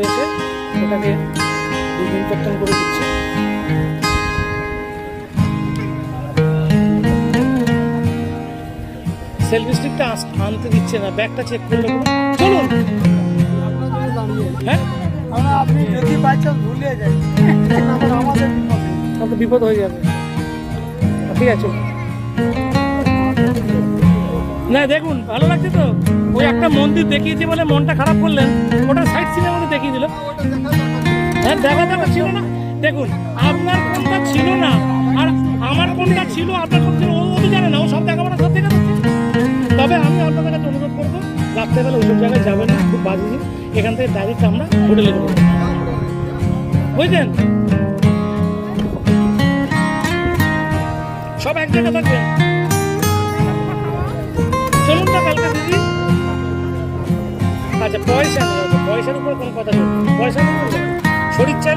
এসে ওটাকে ডিসইনফেক্টন করে দিচ্ছে। সেলফি স্টিকটা আনতে দিচ্ছে না, ব্যাগটা চেক করলে চলুন। হ্যাঁ আপনি যদি বাই চান্স ভুলে যায় তাহলে বিপদ হয়ে যাবে। ঠিক আছে না, দেখুন ভালো লাগছে তো। ওই একটা মন্দির দেখিয়েছে বলে মনটা খারাপ করলেন, ওটা সাইড সিনের মধ্যে দেখিয়ে দিল। হ্যাঁ দেখা ছিল না। দেখুন আপনার কোনটা ছিল না আর আমার কোনটা ছিল, আপনার কোন ছিল ও তো জানে না, ও সব দেখাবার সব দেখা যাচ্ছে। তবে আমি আপনাদের কাছে অনুরোধ করবো, রাত্রেবেলা ওইসব জায়গায় যাবেন না, খুব বাজে। এখান থেকে ডাইরেক্ট আমরা হোটেলে যাবো, বুঝলেন? সব এক জায়গায় থাকবেন। চলুন না কালকে দিদি। আচ্ছা পয়সার উপর কোনো কথা নেই, পয়সা শরীর চাই।